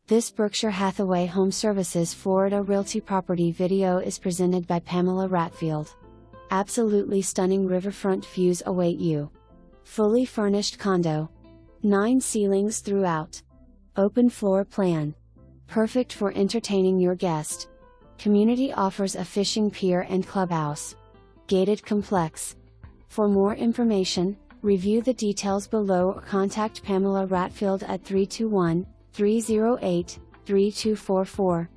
This Berkshire Hathaway HomeServices Florida Realty property video is presented by Pamela Ratfield. Absolutely stunning riverfront views await you. Fully furnished condo. 9 ceilings throughout. Open floor plan. Perfect for entertaining your guest. Community offers a fishing pier and clubhouse. Gated complex. For more information, review the details below or contact Pamela Ratfield at 321-308-3244.